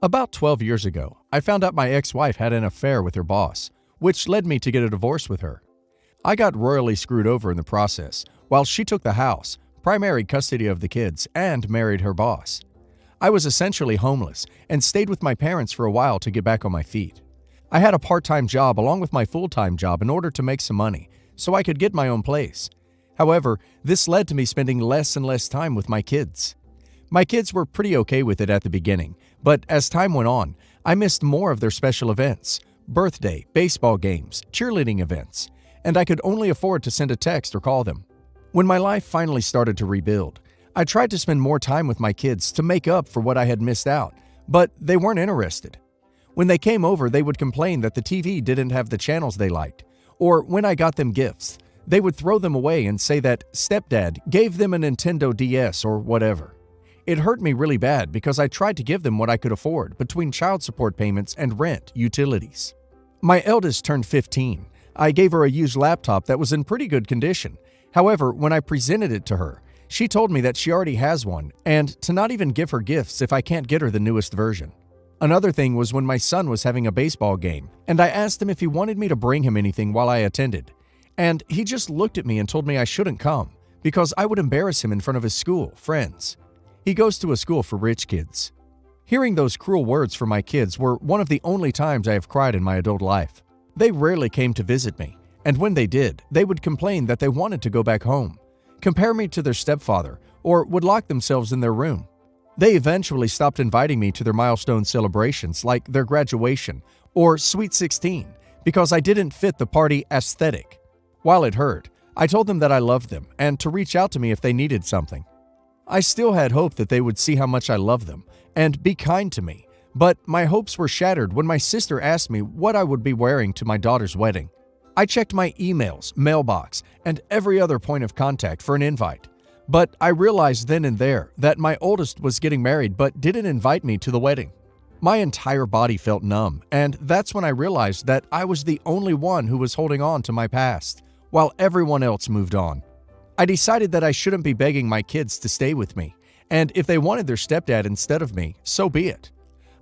About 12 years ago, I found out my ex-wife had an affair with her boss, which led me to get a divorce with her. I got royally screwed over in the process, while she took the house, primary custody of the kids, and married her boss. I was essentially homeless and stayed with my parents for a while to get back on my feet. I had a part-time job along with my full-time job in order to make some money, so I could get my own place. However, this led to me spending less and less time with my kids. My kids were pretty okay with it at the beginning, but as time went on, I missed more of their special events, birthday, baseball games, cheerleading events, and I could only afford to send a text or call them. When my life finally started to rebuild, I tried to spend more time with my kids to make up for what I had missed out, but they weren't interested. When they came over, they would complain that the TV didn't have the channels they liked, or when I got them gifts, they would throw them away and say that stepdad gave them a Nintendo DS or whatever. It hurt me really bad because I tried to give them what I could afford between child support payments and rent, utilities. My eldest turned 15. I gave her a used laptop that was in pretty good condition. However, when I presented it to her, she told me that she already has one and to not even give her gifts if I can't get her the newest version. Another thing was when my son was having a baseball game, and I asked him if he wanted me to bring him anything while I attended. And he just looked at me and told me I shouldn't come because I would embarrass him in front of his school, friends. He goes to a school for rich kids. Hearing those cruel words from my kids were one of the only times I have cried in my adult life. They rarely came to visit me, and when they did, they would complain that they wanted to go back home, compare me to their stepfather, or would lock themselves in their room. They eventually stopped inviting me to their milestone celebrations like their graduation or Sweet 16 because I didn't fit the party aesthetic. While it hurt, I told them that I loved them and to reach out to me if they needed something. I still had hope that they would see how much I loved them and be kind to me, but my hopes were shattered when my sister asked me what I would be wearing to my daughter's wedding. I checked my emails, mailbox, and every other point of contact for an invite, but I realized then and there that my oldest was getting married but didn't invite me to the wedding. My entire body felt numb, and that's when I realized that I was the only one who was holding on to my past, while everyone else moved on. I decided that I shouldn't be begging my kids to stay with me, and if they wanted their stepdad instead of me, so be it.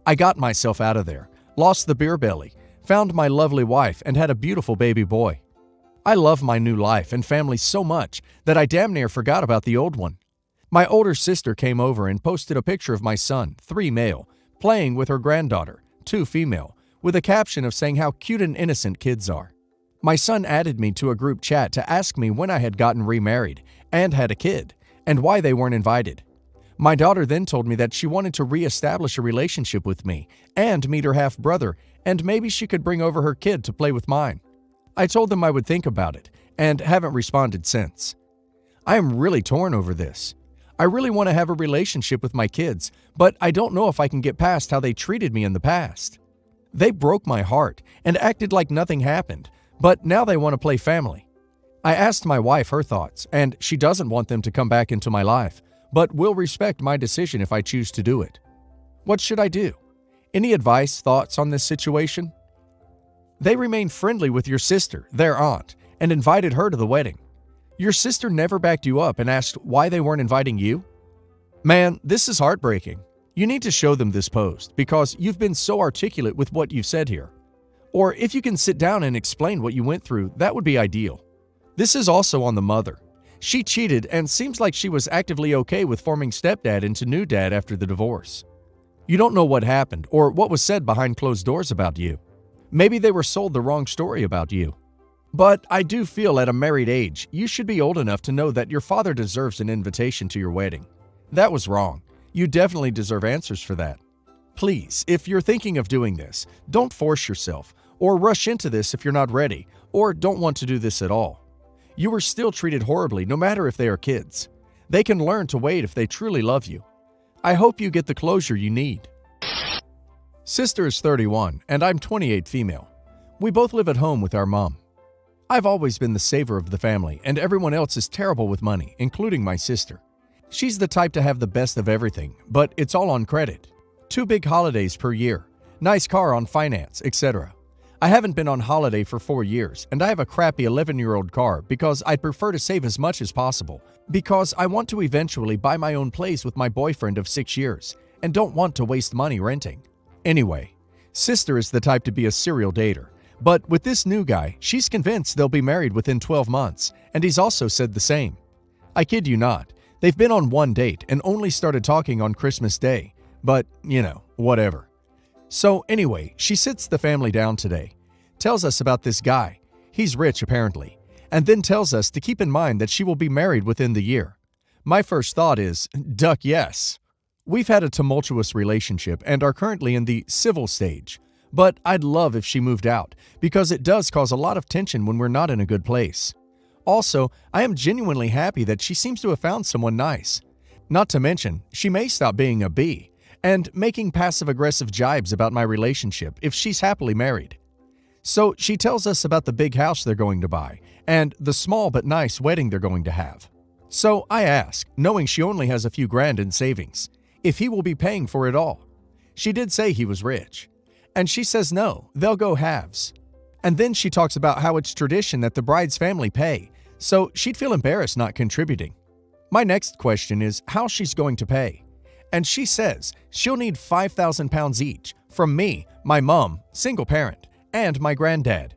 I got myself out of there, lost the beer belly, found my lovely wife, and had a beautiful baby boy. I love my new life and family so much that I damn near forgot about the old one. My older sister came over and posted a picture of my son, 3 male, playing with her granddaughter, 2 female, with a caption of saying how cute and innocent kids are. My son added me to a group chat to ask me when I had gotten remarried and had a kid, and why they weren't invited. My daughter then told me that she wanted to re-establish a relationship with me and meet her half-brother, and maybe she could bring over her kid to play with mine. I told them I would think about it, and haven't responded since. I am really torn over this. I really want to have a relationship with my kids, but I don't know if I can get past how they treated me in the past. They broke my heart and acted like nothing happened, but now they want to play family. I asked my wife her thoughts, and she doesn't want them to come back into my life, but will respect my decision if I choose to do it. What should I do? Any advice, thoughts on this situation? They remained friendly with your sister, their aunt, and invited her to the wedding. Your sister never backed you up and asked why they weren't inviting you? Man, this is heartbreaking. You need to show them this post because you've been so articulate with what you've said here. Or if you can sit down and explain what you went through, that would be ideal. This is also on the mother. She cheated and seems like she was actively okay with forming stepdad into new dad after the divorce. You don't know what happened or what was said behind closed doors about you. Maybe they were sold the wrong story about you. But I do feel at a married age, you should be old enough to know that your father deserves an invitation to your wedding. That was wrong. You definitely deserve answers for that. Please, if you're thinking of doing this, don't force yourself or rush into this if you're not ready or don't want to do this at all. You were still treated horribly no matter if they are kids. They can learn to wait if they truly love you. I hope you get the closure you need. Sister is 31 and I'm 28 female. We both live at home with our mom. I've always been the saver of the family and everyone else is terrible with money, including my sister. She's the type to have the best of everything, but it's all on credit. 2 big holidays per year, nice car on finance, etc. I haven't been on holiday for 4 years, and I have a crappy 11-year-old car because I'd prefer to save as much as possible, because I want to eventually buy my own place with my boyfriend of 6 years, and don't want to waste money renting. Anyway, sister is the type to be a serial dater, but with this new guy, she's convinced they'll be married within 12 months, and he's also said the same. I kid you not, they've been on one date and only started talking on Christmas Day, but, whatever. So anyway, she sits the family down today, tells us about this guy, he's rich apparently, and then tells us to keep in mind that she will be married within the year. My first thought is, duck yes. We've had a tumultuous relationship and are currently in the civil stage, but I'd love if she moved out, because it does cause a lot of tension when we're not in a good place. Also, I am genuinely happy that she seems to have found someone nice. Not to mention, she may stop being a B and making passive-aggressive jibes about my relationship if she's happily married. So she tells us about the big house they're going to buy and the small but nice wedding they're going to have. So I ask, knowing she only has a few grand in savings, if he will be paying for it all. She did say he was rich. And she says no, they'll go halves. And then she talks about how it's tradition that the bride's family pay, so she'd feel embarrassed not contributing. My next question is how she's going to pay. And she says she'll need £5,000 each from me, my mom, single parent, and my granddad.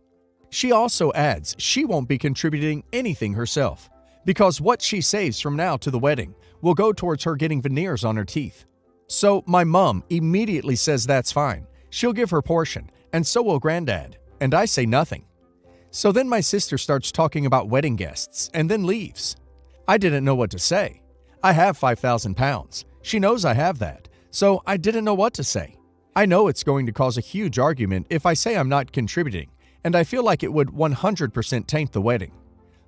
She also adds she won't be contributing anything herself, because what she saves from now to the wedding will go towards her getting veneers on her teeth. So my mom immediately says that's fine. She'll give her portion, and so will granddad, and I say nothing. So then my sister starts talking about wedding guests and then leaves. I didn't know what to say. I have £5,000. She knows I have that, so I didn't know what to say. I know it's going to cause a huge argument if I say I'm not contributing, and I feel like it would 100% taint the wedding.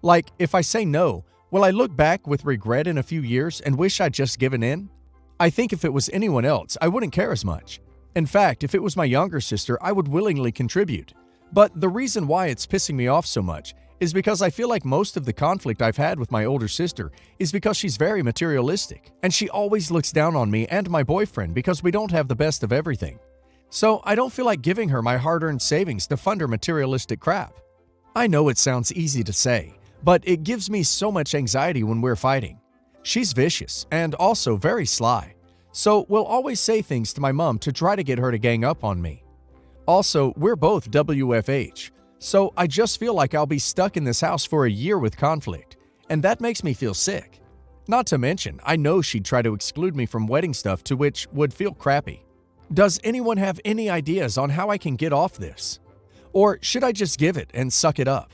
Like, if I say no, will I look back with regret in a few years and wish I'd just given in? I think if it was anyone else, I wouldn't care as much. In fact, if it was my younger sister, I would willingly contribute. But the reason why it's pissing me off so much is because I feel like most of the conflict I've had with my older sister is because she's very materialistic, and she always looks down on me and my boyfriend because we don't have the best of everything. So I don't feel like giving her my hard-earned savings to fund her materialistic crap. I know it sounds easy to say, but it gives me so much anxiety when we're fighting. She's vicious and also very sly, so we'll always say things to my mom to try to get her to gang up on me. Also, we're both WFH, so I just feel like I'll be stuck in this house for a year with conflict, and that makes me feel sick. Not to mention, I know she'd try to exclude me from wedding stuff, to which would feel crappy. Does anyone have any ideas on how I can get off this? Or should I just give it and suck it up?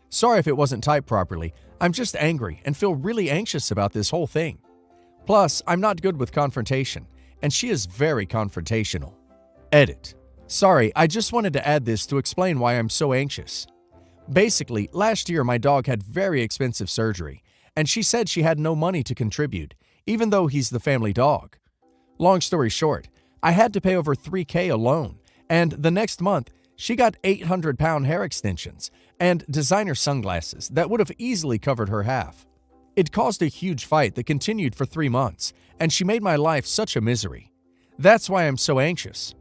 Sorry if it wasn't typed properly, I'm just angry and feel really anxious about this whole thing. Plus, I'm not good with confrontation, and she is very confrontational. Edit. Sorry, I just wanted to add this to explain why I'm so anxious. Basically, last year my dog had very expensive surgery, and she said she had no money to contribute, even though he's the family dog. Long story short, I had to pay over $3,000 alone, and the next month, she got 800-pound hair extensions and designer sunglasses that would have easily covered her half. It caused a huge fight that continued for 3 months, and she made my life such a misery. That's why I'm so anxious.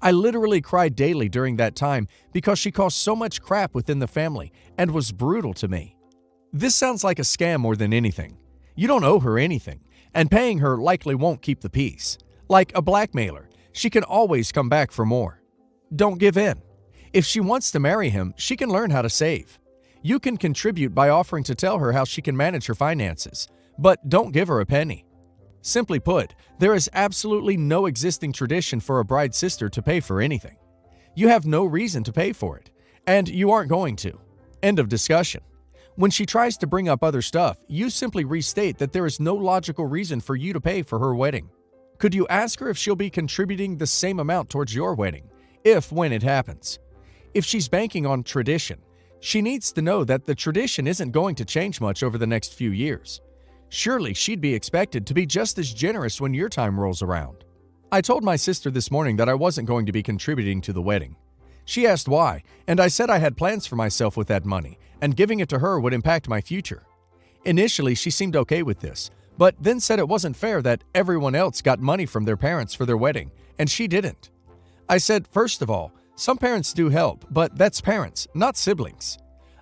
I literally cried daily during that time because she caused so much crap within the family and was brutal to me. This sounds like a scam more than anything. You don't owe her anything, and paying her likely won't keep the peace. Like a blackmailer, she can always come back for more. Don't give in. If she wants to marry him, she can learn how to save. You can contribute by offering to tell her how she can manage her finances, but don't give her a penny. Simply put, there is absolutely no existing tradition for a bride's sister to pay for anything. You have no reason to pay for it, and you aren't going to. End of discussion. When she tries to bring up other stuff, you simply restate that there is no logical reason for you to pay for her wedding. Could you ask her if she'll be contributing the same amount towards your wedding, when it happens? If she's banking on tradition, she needs to know that the tradition isn't going to change much over the next few years. Surely she'd be expected to be just as generous when your time rolls around. I told my sister this morning that I wasn't going to be contributing to the wedding. She asked why, and I said I had plans for myself with that money, and giving it to her would impact my future. Initially, she seemed okay with this, but then said it wasn't fair that everyone else got money from their parents for their wedding, and she didn't. I said, first of all, some parents do help, but that's parents, not siblings.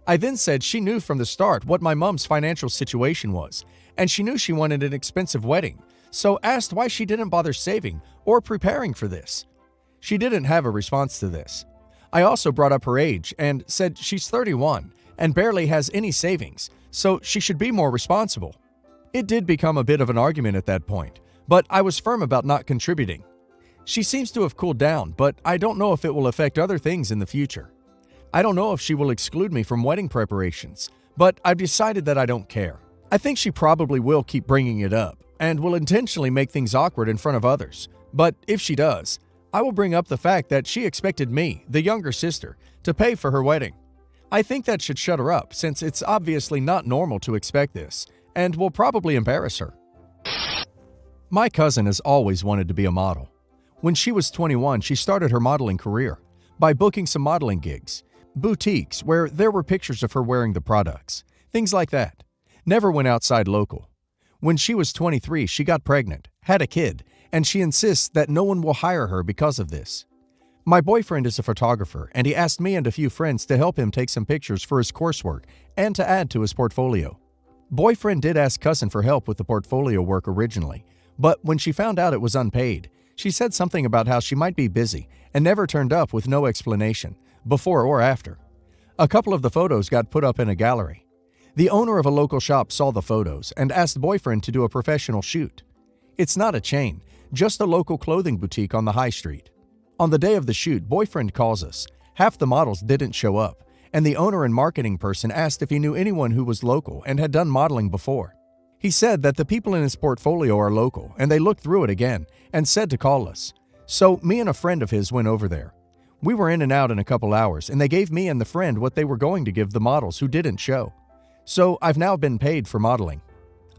I then said she knew from the start what my mom's financial situation was, and she knew she wanted an expensive wedding, so asked why she didn't bother saving or preparing for this. She didn't have a response to this. I also brought up her age and said she's 31 and barely has any savings, so she should be more responsible. It did become a bit of an argument at that point, but I was firm about not contributing. She seems to have cooled down, but I don't know if it will affect other things in the future. I don't know if she will exclude me from wedding preparations, but I've decided that I don't care. I think she probably will keep bringing it up and will intentionally make things awkward in front of others. But if she does, I will bring up the fact that she expected me, the younger sister, to pay for her wedding. I think that should shut her up since it's obviously not normal to expect this and will probably embarrass her. My cousin has always wanted to be a model. When she was 21, she started her modeling career by booking some modeling gigs, boutiques where there were pictures of her wearing the products, things like that. Never went outside local. When she was 23, she got pregnant, had a kid, and she insists that no one will hire her because of this. My boyfriend is a photographer, and he asked me and a few friends to help him take some pictures for his coursework and to add to his portfolio. Boyfriend did ask cousin for help with the portfolio work originally, but when she found out it was unpaid, she said something about how she might be busy and never turned up with no explanation, before or after. A couple of the photos got put up in a gallery. The owner of a local shop saw the photos and asked boyfriend to do a professional shoot. It's not a chain, just a local clothing boutique on the high street. On the day of the shoot, boyfriend calls us. Half the models didn't show up, and the owner and marketing person asked if he knew anyone who was local and had done modeling before. He said that the people in his portfolio are local, and they looked through it again and said to call us. So me and a friend of his went over there. We were in and out in a couple hours, and they gave me and the friend what they were going to give the models who didn't show. So I've now been paid for modeling.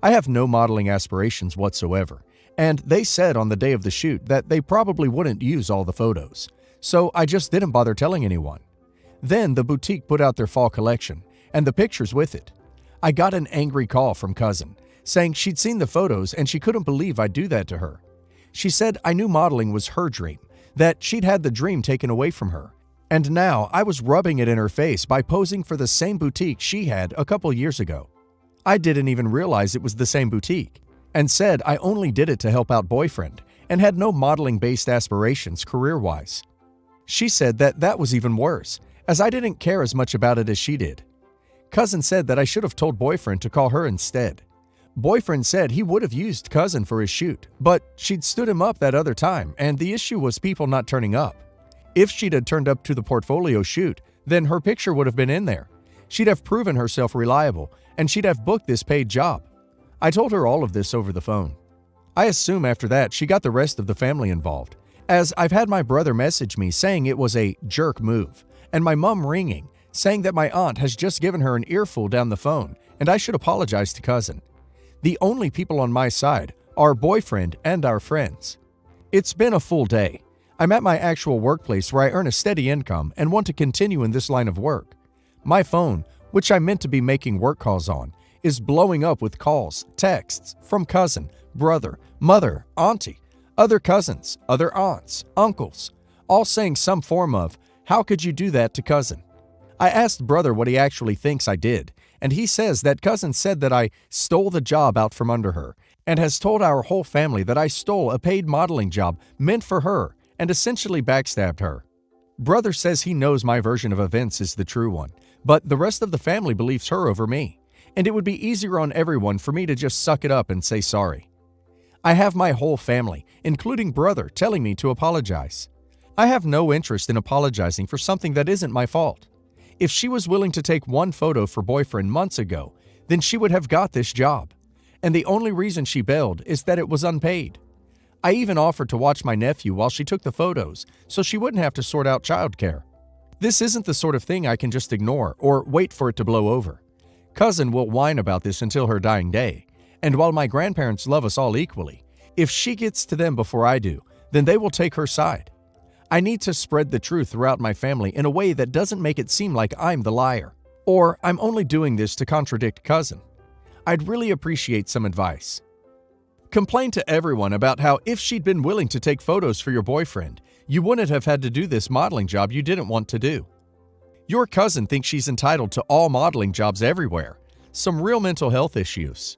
I have no modeling aspirations whatsoever, and they said on the day of the shoot that they probably wouldn't use all the photos, so I just didn't bother telling anyone. Then the boutique put out their fall collection, and the pictures with it. I got an angry call from cousin, saying she'd seen the photos and she couldn't believe I'd do that to her. She said I knew modeling was her dream, that she'd had the dream taken away from her, and now I was rubbing it in her face by posing for the same boutique she had a couple years ago. I didn't even realize it was the same boutique, and said I only did it to help out boyfriend and had no modeling-based aspirations career-wise. She said that that was even worse, as I didn't care as much about it as she did. Cousin said that I should have told boyfriend to call her instead. Boyfriend said he would have used cousin for his shoot, but she'd stood him up that other time, and the issue was people not turning up. If she'd had turned up to the portfolio shoot, then her picture would have been in there. She'd have proven herself reliable, and she'd have booked this paid job. I told her all of this over the phone. I assume after that she got the rest of the family involved, as I've had my brother message me saying it was a jerk move, and my mom ringing, saying that my aunt has just given her an earful down the phone and I should apologize to cousin. The only people on my side are boyfriend and our friends. It's been a full day. I'm at my actual workplace where I earn a steady income and want to continue in this line of work. My phone, which I meant to be making work calls on, is blowing up with calls, texts from cousin, brother, mother, auntie, other cousins, other aunts, uncles, all saying some form of, "How could you do that to cousin?" I asked brother what he actually thinks I did, and he says that cousin said that I stole the job out from under her and has told our whole family that I stole a paid modeling job meant for her and essentially backstabbed her. Brother says he knows my version of events is the true one, but the rest of the family believes her over me, and it would be easier on everyone for me to just suck it up and say sorry. I have my whole family, including brother, telling me to apologize. I have no interest in apologizing for something that isn't my fault. If she was willing to take one photo for boyfriend months ago, then she would have got this job, and the only reason she bailed is that it was unpaid. I even offered to watch my nephew while she took the photos so she wouldn't have to sort out childcare. This isn't the sort of thing I can just ignore or wait for it to blow over. Cousin will whine about this until her dying day, and while my grandparents love us all equally, if she gets to them before I do, then they will take her side. I need to spread the truth throughout my family in a way that doesn't make it seem like I'm the liar, or I'm only doing this to contradict cousin. I'd really appreciate some advice. Complain to everyone about how if she'd been willing to take photos for your boyfriend, you wouldn't have had to do this modeling job you didn't want to do. Your cousin thinks she's entitled to all modeling jobs everywhere. Some real mental health issues.